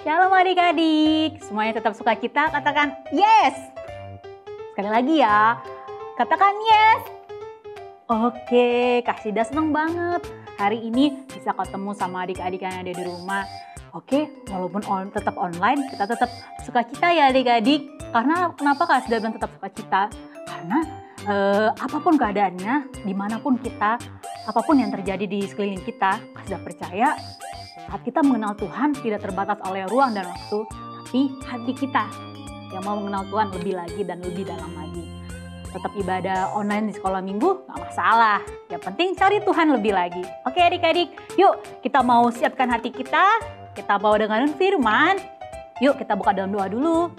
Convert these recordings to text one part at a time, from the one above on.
Shalom adik-adik, semuanya tetap sukacita, katakan yes. Sekali lagi ya, katakan yes. Oke, Kak Sida seneng banget hari ini bisa ketemu sama adik-adik yang ada di rumah. Oke, walaupun tetap online, kita tetap sukacita ya adik-adik. Karena kenapa Kak Sida bilang tetap sukacita? Karena apapun keadaannya, dimanapun kita, apapun yang terjadi di sekeliling kita, Kak Sida percaya saat kita mengenal Tuhan tidak terbatas oleh ruang dan waktu, tapi hati kita yang mau mengenal Tuhan lebih lagi dan lebih dalam lagi. Tetap ibadah online di sekolah minggu, gak masalah. Yang penting cari Tuhan lebih lagi. Oke adik-adik, yuk kita mau siapkan hati kita mau dengerin firman. Yuk kita buka dalam doa dulu.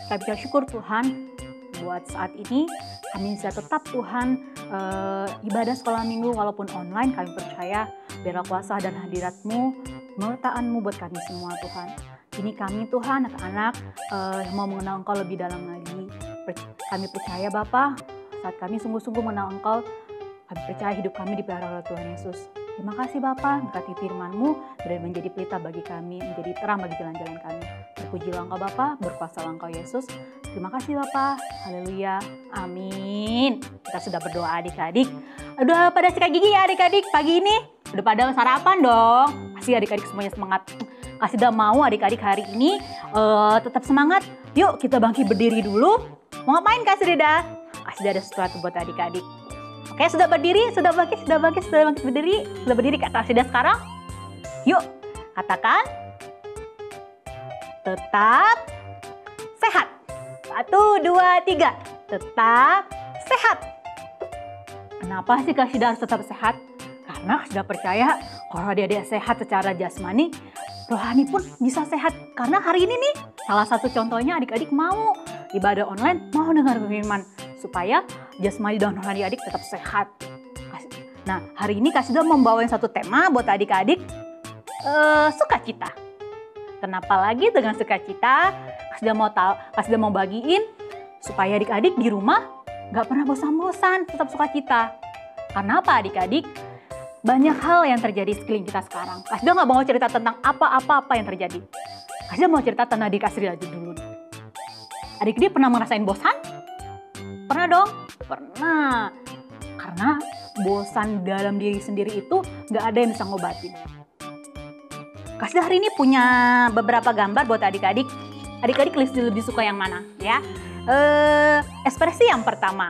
Kita bisa syukur Tuhan buat saat ini kami bisa tetap Tuhan ibadah sekolah minggu walaupun online. Kami percaya biarlah kuasa dan hadirat-Mu, penyertaan-Mu buat kami semua Tuhan. Ini kami Tuhan, anak-anak mau mengenal Engkau lebih dalam lagi. Kami percaya Bapa, saat kami sungguh-sungguh mengenal Engkau, kami percaya hidup kami dipelihara oleh Tuhan Yesus. Terima kasih Bapa, berkati firman-Mu dan menjadi pelita bagi kami, menjadi terang bagi jalan-jalan kami. Terpujilah Engkau Bapa, berkuasalah Engkau Yesus. Terima kasih Bapa, haleluya, amin. Kita sudah berdoa adik-adik. Udah pada sikat gigi ya adik-adik pagi ini? Udah pada sarapan dong? Pasti adik-adik semuanya semangat. Kak Sida mau adik-adik hari ini tetap semangat. Yuk kita bangkit berdiri dulu. Mau ngapain Kak Sida? Kak Sida ada sesuatu buat adik-adik. Oke, sudah berdiri, sudah bangkit berdiri. Sudah berdiri Kak Sida sekarang? Yuk, katakan tetap sehat. 1, 2, 3. Tetap sehat. Kenapa sih Kak Sida harus tetap sehat? Karena Kak Sida percaya kalau adik-adik sehat secara jasmani, rohani pun bisa sehat. Karena hari ini nih, salah satu contohnya adik-adik mau ibadah online, mau dengar firman. Supaya jasmani dan rohani adik tetap sehat. Nah, hari ini Kak Sida membawain satu tema buat adik-adik, sukacita. Kenapa lagi dengan sukacita? Kak Sida mau bagiin supaya adik-adik di rumah gak pernah bosan-bosan, tetap sukacita. Karena apa adik-adik? Banyak hal yang terjadi di sekeliling kita sekarang. Kak Sida gak mau cerita tentang apa-apa yang terjadi. Kak Sida mau cerita tentang adik Kak Sida dulu. Adik-adik pernah ngerasain bosan? Pernah dong? Pernah. Karena bosan dalam diri sendiri itu gak ada yang bisa ngobatin. Kak Sida hari ini punya beberapa gambar buat adik-adik. Adik-adik lebih suka yang mana? Ya, ekspresi yang pertama.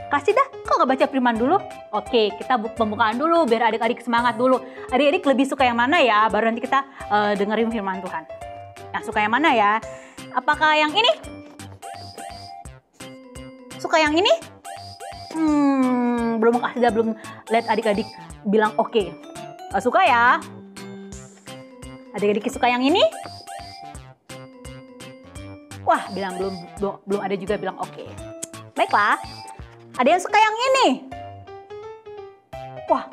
Kak Sida, kok gak baca firman dulu? Oke, kita pembukaan dulu biar adik-adik semangat dulu. Adik-adik lebih suka yang mana ya? Baru nanti kita dengerin firman Tuhan. Yang suka yang mana ya? Apakah yang ini? Suka yang ini? Belum Kak Sida belum lihat adik-adik bilang oke. Suka ya? Adik-adik suka yang ini? Wah, bilang belum ada juga bilang oke. Baiklah. Ada yang suka yang ini? Wah,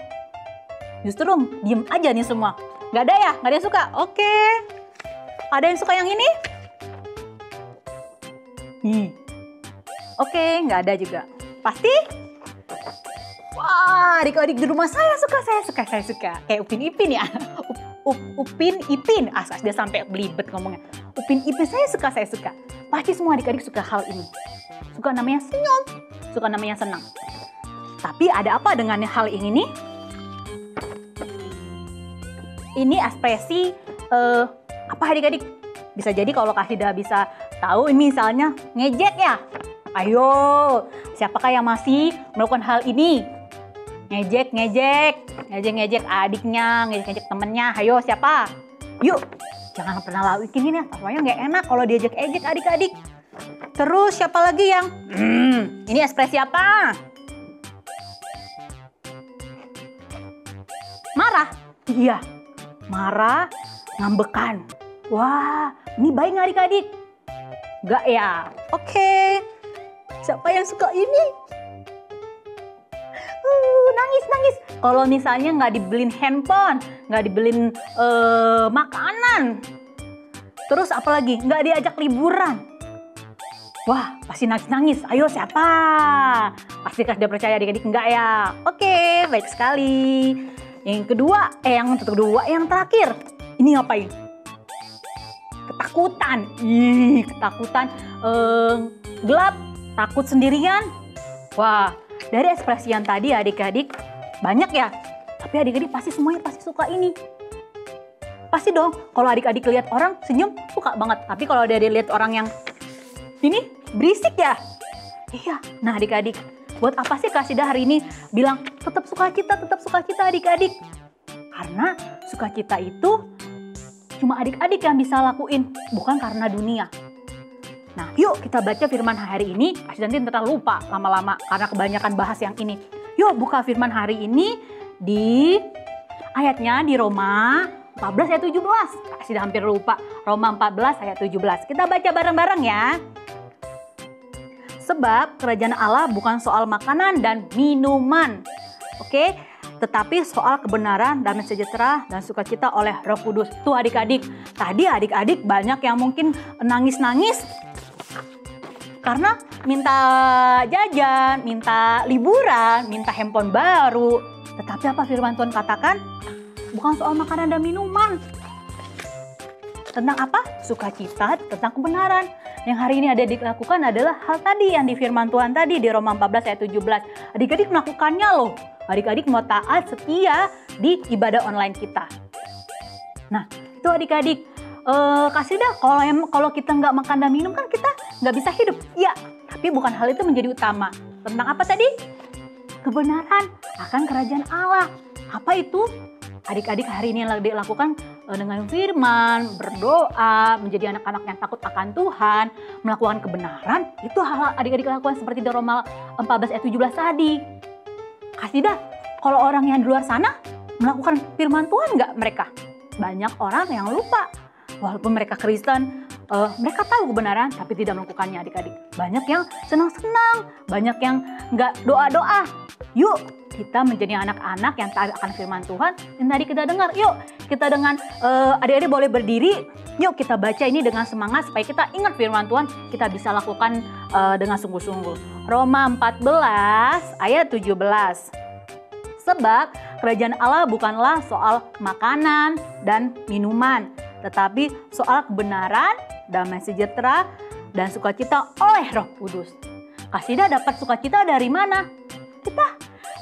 justru diem aja nih semua. Gak ada ya? Gak ada yang suka? Oke. Ada yang suka yang ini? Oke, gak ada juga. Pasti? Wah, adik-adik di rumah saya suka. Kayak Upin Ipin ya. Upin Ipin. Dia sampai belibet ngomongnya. Upin Ipin saya suka. Pasti semua adik-adik suka hal ini. Suka namanya senyum. Suka namanya senang. Tapi ada apa dengan hal ini nih? Ini ekspresi apa adik-adik? Bisa jadi kalau Kak Sida bisa tahu ini misalnya ngejek ya. Ayo, siapakah yang masih melakukan hal ini? Ngejek adiknya, ngejek temennya. Ayo siapa? Yuk, jangan pernah lakuin ini ya. Soalnya nggak enak kalau diajak ejek adik-adik. Terus siapa lagi yang? Ini ekspresi apa? Marah. Iya, marah, ngambekan. Wah, ini baik nggak adik-adik? Nggak ya? Oke. Siapa yang suka ini? Nangis. Kalau misalnya nggak dibeliin handphone, nggak dibeliin makanan. Terus apa lagi? Nggak diajak liburan. Wah, pasti nangis. Ayo siapa? Pasti Kak Sida percaya adik-adik enggak ya? Oke, baik sekali. Yang terakhir. Ini ngapain? Ketakutan. Ketakutan. Gelap, takut sendirian. Wah, dari ekspresi yang tadi adik-adik banyak ya. Tapi adik-adik semuanya suka ini. Pasti dong, kalau adik-adik lihat orang senyum, suka banget. Tapi kalau dia lihat orang yang ini berisik ya. Iya, nah adik-adik, buat apa sih Kak Sida hari ini bilang tetap sukacita adik-adik? Karena sukacita itu cuma adik-adik yang bisa lakuin, bukan karena dunia. Nah, yuk kita baca firman hari ini. Kak Sida nanti ntar lupa lama-lama karena kebanyakan bahas yang ini. Yuk buka firman hari ini di ayatnya di Roma 14 ayat 17. Kak Sida hampir lupa. Roma 14 ayat 17. Kita baca bareng-bareng ya. Sebab kerajaan Allah bukan soal makanan dan minuman. Oke? Tetapi soal kebenaran, damai sejahtera, dan sukacita oleh Roh Kudus. Tuh adik-adik, tadi adik-adik banyak yang mungkin nangis-nangis karena minta jajan, minta liburan, minta handphone baru. Tetapi apa firman Tuhan katakan? Bukan soal makanan dan minuman. Tentang apa? Sukacita, tentang kebenaran. Yang hari ini ada dilakukan adalah hal tadi yang di firman Tuhan tadi di Roma 14 ayat 17. Adik-adik melakukannya loh. Adik-adik mau taat, setia di ibadah online kita. Nah, itu adik-adik. Kasih dah, kalau kita nggak makan dan minum kan kita nggak bisa hidup. Iya, tapi bukan hal itu menjadi utama. Tentang apa tadi? Kebenaran akan kerajaan Allah. Apa itu? Adik-adik hari ini yang dilakukan dengan firman, berdoa, menjadi anak-anak yang takut akan Tuhan, melakukan kebenaran, itu hal adik-adik lakukan seperti di Roma 14 ayat 17 tadi. Kasih dah, kalau orang yang di luar sana melakukan firman Tuhan nggak mereka? Banyak orang yang lupa. Walaupun mereka Kristen, mereka tahu kebenaran tapi tidak melakukannya adik-adik. Banyak yang senang-senang, banyak yang nggak doa-doa. Yuk, kita menjadi anak-anak yang taat akan firman Tuhan yang tadi kita dengar. Yuk, kita dengan adik-adik boleh berdiri. Yuk kita baca ini dengan semangat supaya kita ingat firman Tuhan. Kita bisa lakukan dengan sungguh-sungguh. Roma 14 ayat 17. Sebab kerajaan Allah bukanlah soal makanan dan minuman, tetapi soal kebenaran, damai sejahtera, dan sukacita oleh Roh Kudus. Kasida dapat sukacita dari mana? Kita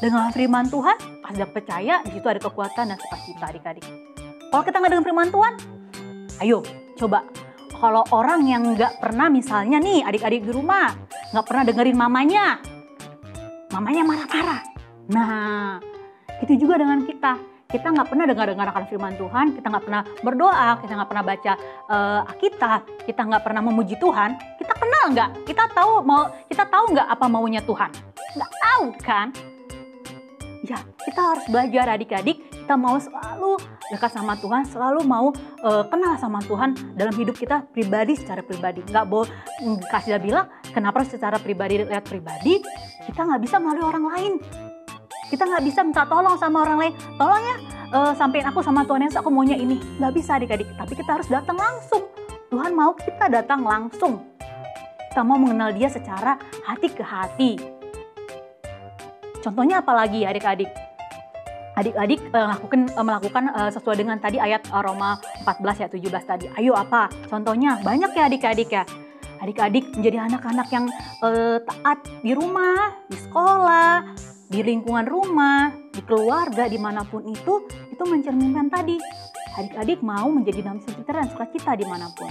dengan firman Tuhan, Kasida percaya di situ ada kekuatan dan sukacita adik-adik. Kalau kita nggak dengan firman Tuhan, ayo coba. Kalau orang yang nggak pernah misalnya nih adik-adik di rumah, nggak pernah dengerin mamanya marah-marah. Nah, itu juga dengan kita. Kita nggak pernah dengar firman Tuhan, kita nggak pernah berdoa, kita nggak pernah baca Alkitab, kita nggak pernah memuji Tuhan. Kita kenal nggak? Kita tahu nggak apa maunya Tuhan? Nggak tahu kan? Ya, kita harus belajar adik-adik. Kita mau selalu dekat sama Tuhan, selalu mau kenal sama Tuhan dalam hidup kita pribadi, secara pribadi. Nggak boleh, Kasih bilang, kenapa secara pribadi, lihat pribadi, kita nggak bisa melalui orang lain. Kita nggak bisa minta tolong sama orang lain. Tolong ya, sampein aku sama Tuhan Yesus, aku maunya ini. Nggak bisa adik-adik, tapi kita harus datang langsung. Tuhan mau kita datang langsung. Kita mau mengenal dia secara hati ke hati. Contohnya apa lagi adik-adik? Adik-adik melakukan sesuai dengan tadi ayat Roma 14 ayat 17 tadi. Ayo apa? Contohnya banyak ya adik-adik ya. Adik-adik menjadi anak-anak yang taat di rumah, di sekolah, di lingkungan rumah, di keluarga, dimanapun itu mencerminkan tadi. Adik-adik mau menjadi damai sejahtera dan sukacita dimanapun.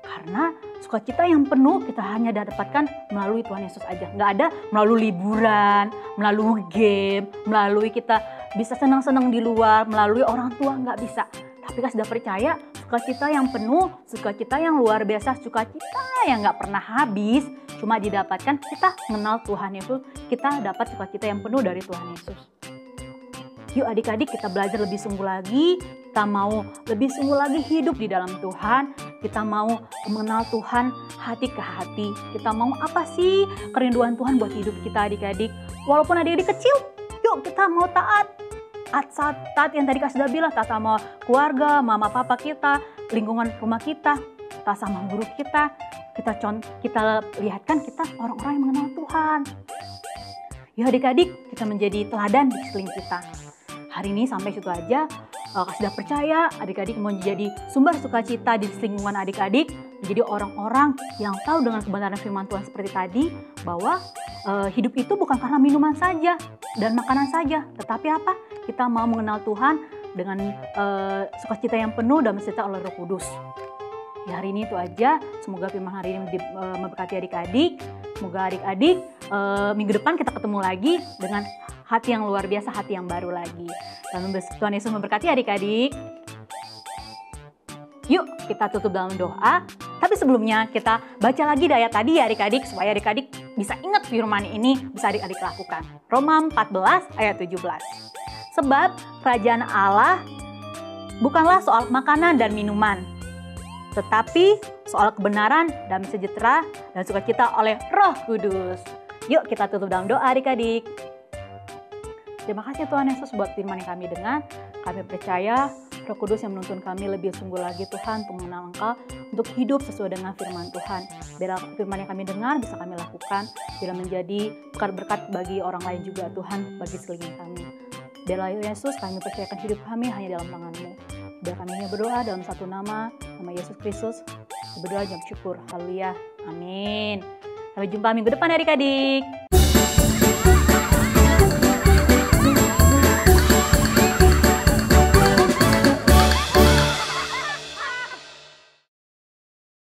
Karena sukacita yang penuh kita hanya dapatkan melalui Tuhan Yesus aja. Nggak ada melalui liburan, melalui game, melalui kita bisa senang-senang di luar, melalui orang tua, nggak bisa. Tapi kita sudah percaya sukacita yang penuh, sukacita yang luar biasa, sukacita yang nggak pernah habis, cuma didapatkan kita mengenal Tuhan Yesus, kita dapat sukacita yang penuh dari Tuhan Yesus. Yuk adik-adik kita belajar lebih sungguh lagi, kita mau lebih sungguh lagi hidup di dalam Tuhan, kita mau mengenal Tuhan hati ke hati, kita mau apa sih kerinduan Tuhan buat hidup kita adik-adik. Walaupun adik-adik kecil, yuk kita mau taat yang tadi Kak sudah bilang, taat sama keluarga, mama papa kita, lingkungan rumah kita, taat sama guru kita lihatkan kita orang-orang yang mengenal Tuhan. Ya adik-adik, kita menjadi teladan di sekeliling kita. Hari ini sampai situ aja. Kak sudah percaya adik-adik mau menjadi sumber sukacita di lingkungan adik-adik, menjadi orang-orang yang tahu dengan kebenaran firman Tuhan seperti tadi, bahwa hidup itu bukan karena minuman saja dan makanan saja, tetapi apa? Kita mau mengenal Tuhan dengan sukacita yang penuh dan disertai oleh Roh Kudus. Ya, hari ini itu aja. Semoga firman hari ini memberkati adik-adik. Semoga adik-adik minggu depan kita ketemu lagi dengan hati yang luar biasa, hati yang baru lagi. Dan Tuhan Yesus memberkati adik-adik. Yuk kita tutup dalam doa. Tapi sebelumnya kita baca lagi ayat tadi ya adik-adik, supaya adik-adik bisa ingat firman ini, bisa adik-adik lakukan. Roma 14 ayat 17. Sebab kerajaan Allah bukanlah soal makanan dan minuman, tetapi soal kebenaran dan sejahtera dan sukacita oleh Roh Kudus. Yuk kita tutup dalam doa adik-adik. Terima kasih Tuhan Yesus buat firman yang kami dengar. Kami percaya Roh Kudus yang menuntun kami lebih sungguh lagi Tuhan untuk mengenal Engkau, untuk hidup sesuai dengan firman Tuhan. Biar firman yang kami dengar bisa kami lakukan, biar menjadi berkat-berkat bagi orang lain juga Tuhan, bagi sekeliling kami. Biarlah Yesus kami percayakan hidup kami hanya dalam tangan-Mu. Biar kami hanya berdoa dalam satu nama Yesus Kristus. Berdoa jawab syukur. Haleluya. Amin. Sampai jumpa minggu depan adik-adik.